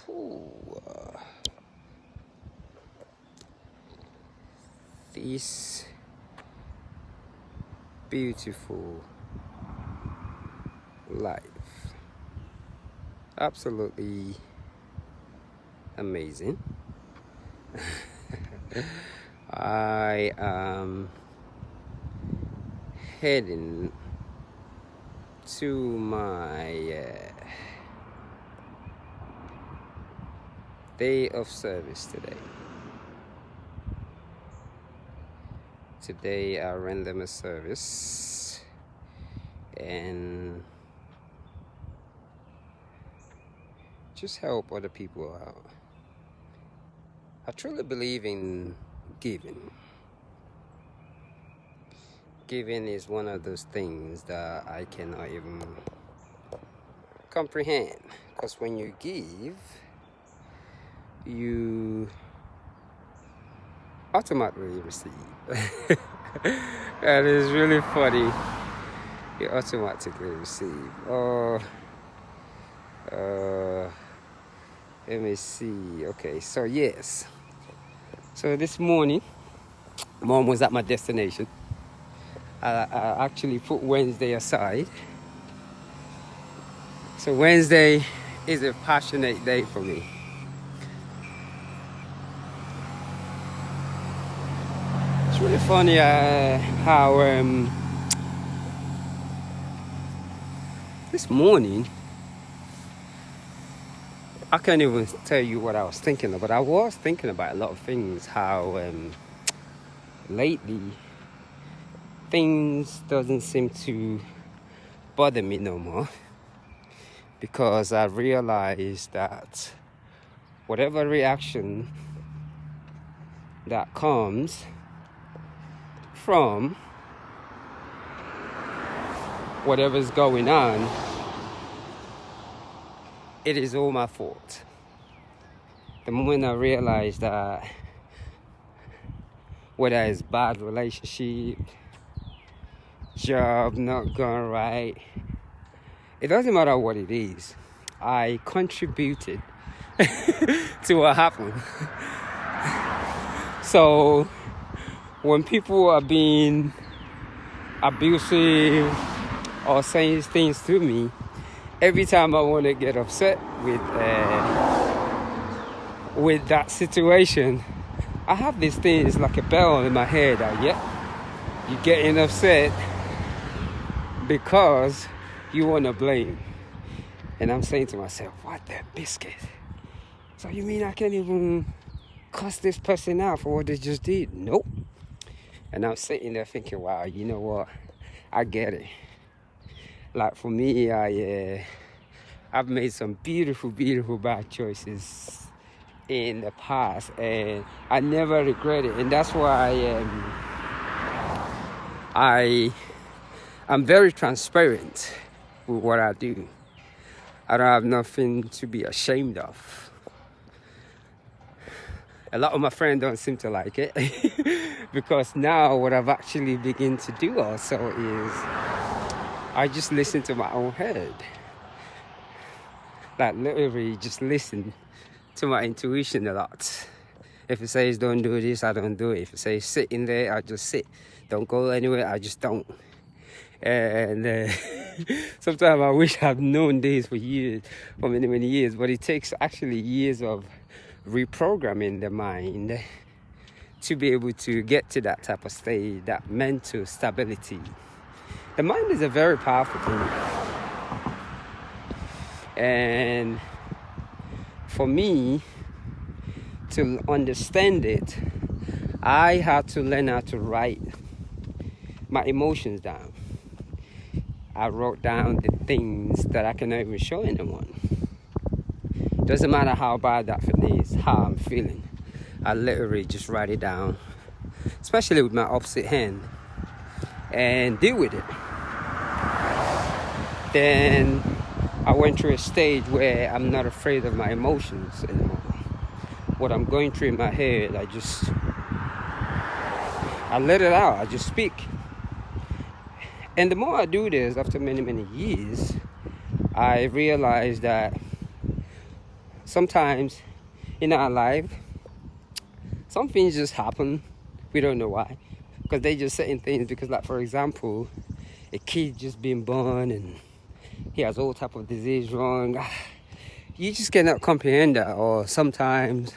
Ooh, this beautiful life. Absolutely amazing. I am heading to my day of service today. Today I render a service and just help other people out. I truly believe in giving. Giving is one of those things that I cannot even comprehend, because when you give, you automatically receive. That is really funny. You automatically receive. Let me see. Okay, so yes. So this morning, Mom was at my destination. I actually put Wednesday aside. So Wednesday is a passionate day for me. It's really funny how this morning, I can't even tell you what I was thinking of, but I was thinking about a lot of things, how lately things doesn't seem to bother me no more, because I realized that whatever reaction that comes from whatever's going on, it is all my fault. The moment I realized that whether it's bad relationship, job not going right, it doesn't matter what it is, I contributed to what happened. So when people are being abusive or saying things to me, every time I want to get upset with that situation, I have this thing, it's like a bell in my head that, you're getting upset because you want to blame. And I'm saying to myself, what the biscuit? So you mean I can't even cuss this person out for what they just did? Nope. And I'm sitting there thinking, wow, you know what? I get it. Like for me, I've made some beautiful, beautiful bad choices in the past, and I never regret it. And that's why I'm very transparent with what I do. I don't have nothing to be ashamed of. A lot of my friends don't seem to like it because now what I've actually begun to do also is I just listen to my own head. Like literally just listen to my intuition a lot. If it says don't do this, I don't do it. If it says sit in there, I just sit. Don't go anywhere, I just don't. And sometimes I wish I've known this for years, for many, many years. But it takes actually years of reprogramming the mind to be able to get to that type of state, that mental stability. The mind is a very powerful thing. And for me to understand it, I had to learn how to write my emotions down. I wrote down the things that I cannot even show anyone. Doesn't matter how bad that thing is, how I'm feeling. I literally just write it down, especially with my opposite hand, and deal with it. Then I went through a stage where I'm not afraid of my emotions anymore. What I'm going through in my head, I let it out, I just speak. And the more I do this, after many, many years, I realize that sometimes in our life, some things just happen. We don't know why. Because they just certain things. Because, like, for example, a kid just being born and he has all type of disease wrong. You just cannot comprehend that. Or sometimes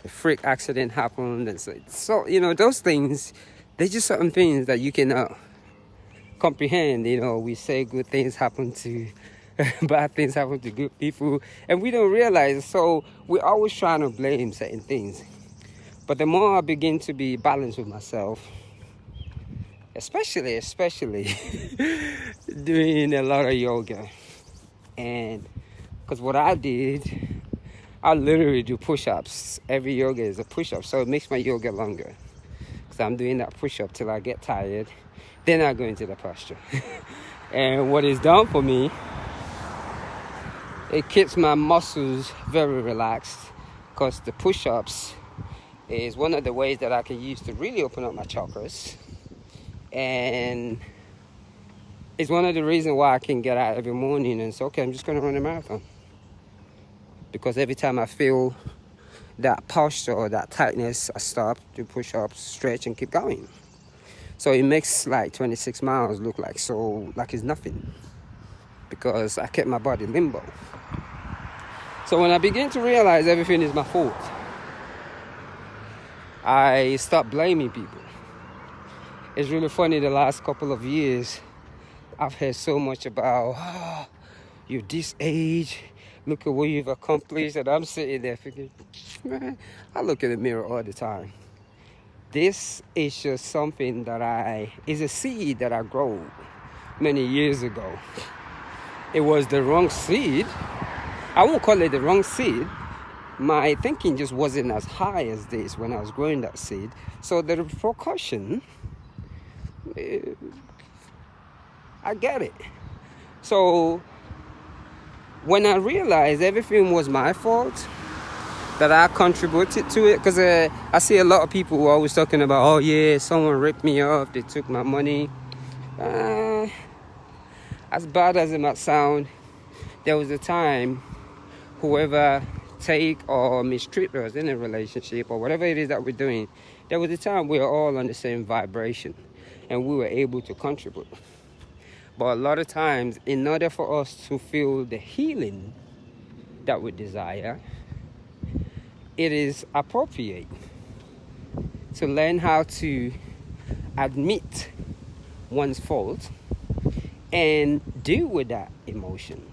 a freak accident happened. And so, you know, those things, they're just certain things that you cannot comprehend. You know, we say good things happen to bad things happen to good people, and we don't realize. So we're always trying to blame certain things. But the more I begin to be balanced with myself, especially doing a lot of yoga, and because what I did, I literally do push-ups. Every yoga is a push-up, so it makes my yoga longer. So I'm doing that push-up till I get tired, then I go into the posture. And what it's done for me, it keeps my muscles very relaxed, because the push-ups is one of the ways that I can use to really open up my chakras. And it's one of the reasons why I can get out every morning and say, okay, I'm just going to run a marathon. Because every time I feel that posture or that tightness, I stop, do push-ups, stretch, and keep going. So it makes like 26 miles look like it's nothing, because I kept my body limbo. So when I begin to realize everything is my fault, I stop blaming people. It's really funny, the last couple of years, I've heard so much about, you're this age, look at what you've accomplished, and I'm sitting there thinking, man, I look in the mirror all the time. This is just something that is a seed that I grew many years ago. It was the wrong seed. I won't call it the wrong seed. My thinking just wasn't as high as this when I was growing that seed. So the repercussion, I get it. So when I realized everything was my fault, that I contributed to it, because I see a lot of people who are always talking about, oh yeah, someone ripped me off, they took my money. As bad as it might sound, there was a time whoever take or mistreat us in a relationship or whatever it is that we're doing, there was a time we were all on the same vibration and we were able to contribute. But a lot of times, in order for us to feel the healing that we desire, it is appropriate to learn how to admit one's fault and deal with that emotion.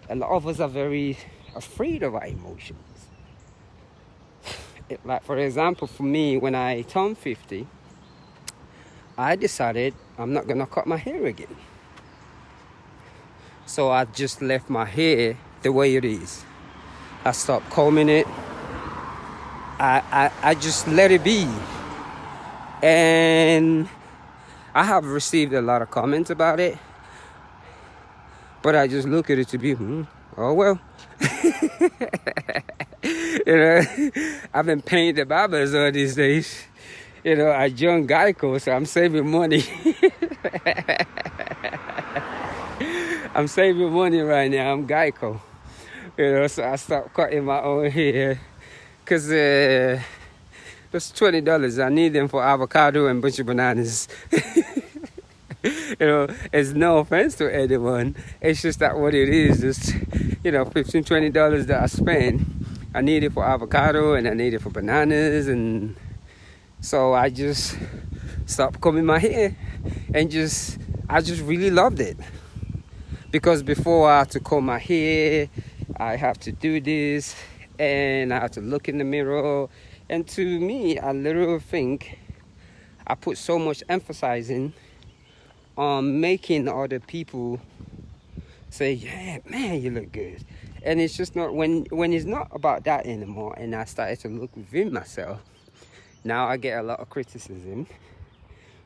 A lot of us are very afraid of our emotions. Like, for example, for me, when I turned 50, I decided I'm not going to cut my hair again. So I just left my hair the way it is. I stopped combing it. I just let it be. And I have received a lot of comments about it. But I just look at it to be, oh well. You know, I've been paying the barbers all these days. You know, I joined Geico, so I'm saving money. I'm saving money right now. I'm Geico. You know, so I stopped cutting my own hair. Because that's $20. I need them for avocado and bunch of bananas. You know, it's no offense to anyone. It's just that what it is. Just, you know, $15, $20 that I spend. I need it for avocado and I need it for bananas. And so I just stopped combing my hair. And I just really loved it. Because before I had to comb my hair, I have to do this. And I have to look in the mirror. And to me, I literally think I put so much emphasizing on making other people say, yeah, man, you look good. And it's just not, when it's not about that anymore, and I started to look within myself, now I get a lot of criticism,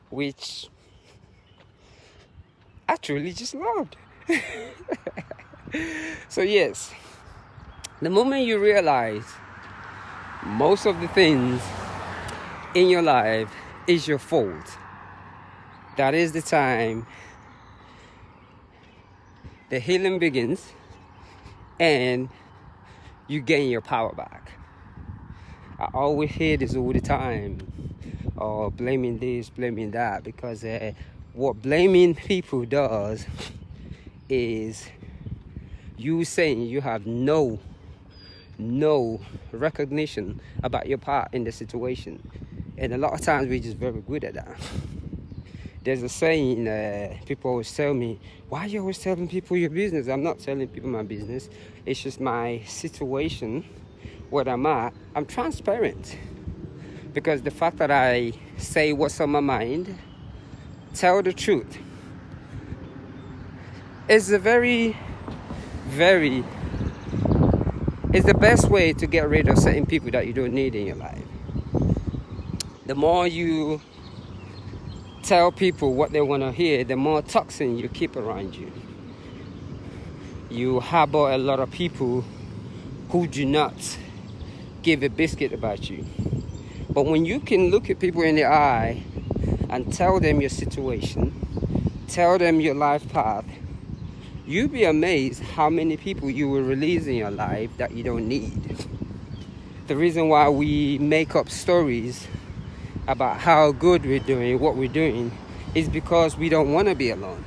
which I truly just loved. So yes, the moment you realize most of the things in your life is your fault, that is the time the healing begins, and you gain your power back. I always hear this all the time, or blaming this, blaming that, because what blaming people does is you saying you have no recognition about your part in the situation. And a lot of times we're just very good at that. There's a saying, people always tell me, why are you always telling people your business? I'm not telling people my business. It's just my situation, where I'm at. I'm transparent. Because the fact that I say what's on my mind, tell the truth, is a very, very, it's the best way to get rid of certain people that you don't need in your life. The more you tell people what they want to hear, the more toxin you keep around you. You harbor a lot of people who do not give a biscuit about you. But when you can look at people in the eye and tell them your situation, tell them your life path, you'll be amazed how many people you will release in your life that you don't need. The reason why we make up stories about how good we're doing, what we're doing, is because we don't want to be alone.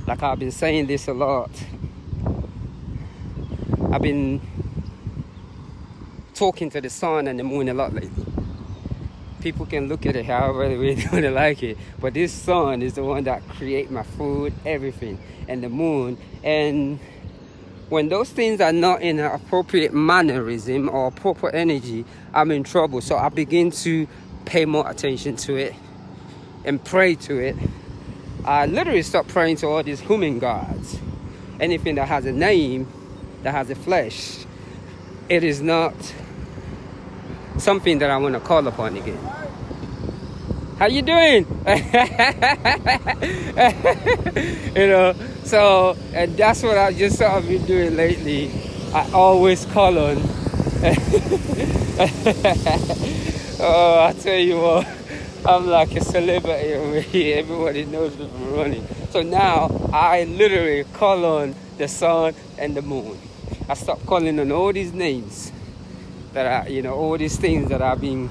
Like I've been saying this a lot. I've been talking to the sun and the moon a lot lately. People can look at it however they want to like it, but this sun is the one that creates my food, everything, and the moon. And when those things are not in an appropriate mannerism or proper energy, I'm in trouble. So I begin to pay more attention to it and pray to it. I literally stopped praying to all these human gods. Anything that has a name, that has a flesh, it is not something that I want to call upon again. How you doing? So and that's what I just sort of been doing lately. I always call on. Oh, I tell you what, I'm like a celebrity over here. Everybody knows me from running. So now I literally call on the sun and the moon. I stopped calling on all these names that all these things that I've been,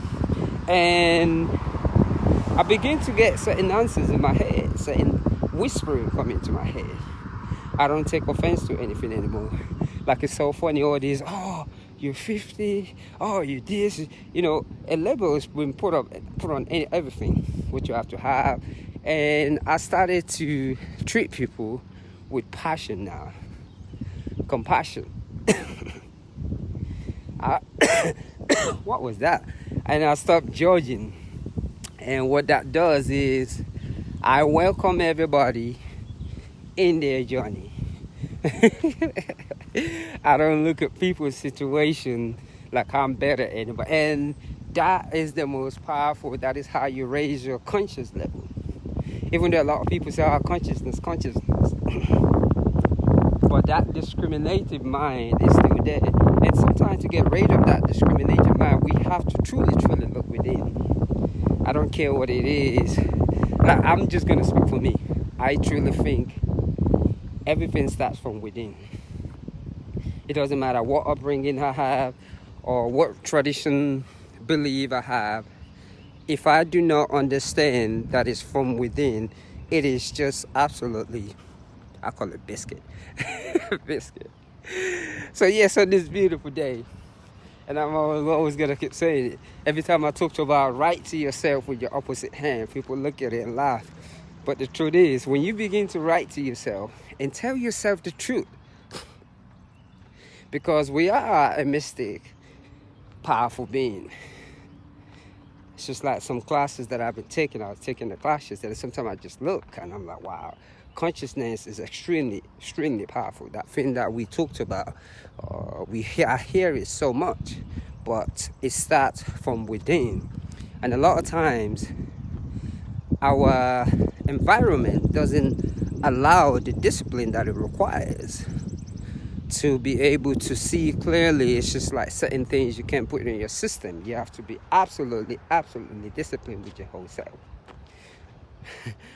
and I begin to get certain answers in my head, certain whispering coming to my head. I don't take offense to anything anymore. Like, it's so funny, all these, oh, you're 50, oh, you this, a label has been put on everything, what you have to have. And I started to treat people with passion now, compassion. What was that? And I stopped judging. And what that does is I welcome everybody in their journey. I don't look at people's situation like I'm better than anybody. And that is the most powerful. That is how you raise your conscious level. Even though a lot of people say, oh, consciousness. But that discriminative mind is still there. And sometimes to get rid of that discriminative mind, we have to truly look within. I don't care what it is. I'm just going to speak for me. I truly think everything starts from within. It doesn't matter what upbringing I have or what tradition, belief I have. If I do not understand that it's from within, it is just absolutely, I call it biscuit. Biscuit. So this beautiful day, and I'm always going to keep saying it. Every time I talk about write to yourself with your opposite hand, people look at it and laugh. But the truth is, when you begin to write to yourself and tell yourself the truth, because we are a mystic, powerful being. It's just like some classes that I've been taking. I was taking the classes that sometimes I just look and I'm like, wow, consciousness is extremely, extremely powerful. That thing that we talked about, I hear it so much, but it starts from within. And a lot of times, our environment doesn't allow the discipline that it requires to be able to see clearly. It's just like certain things you can't put in your system. You have to be absolutely, absolutely disciplined with your whole self.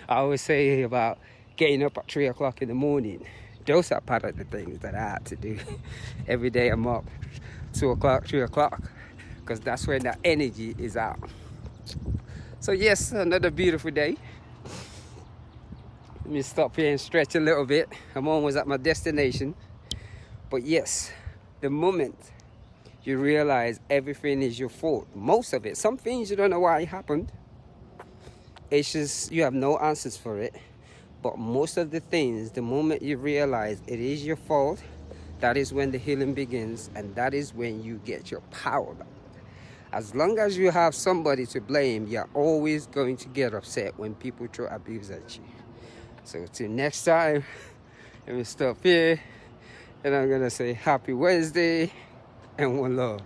I always say about getting up at 3 o'clock in the morning. Those are part of the things that I had to do. Every day I'm up 2 o'clock, 3 o'clock, because that's when the energy is out. So yes, another beautiful day. Let me stop here and stretch a little bit. I'm almost at my destination. But yes, the moment you realize everything is your fault, most of it, some things you don't know why it happened. It's just you have no answers for it. But most of the things, the moment you realize it is your fault, that is when the healing begins, and that is when you get your power back. As long as you have somebody to blame, you're always going to get upset when people throw abuse at you. So till next time, let me stop here, and I'm gonna say happy Wednesday and one love.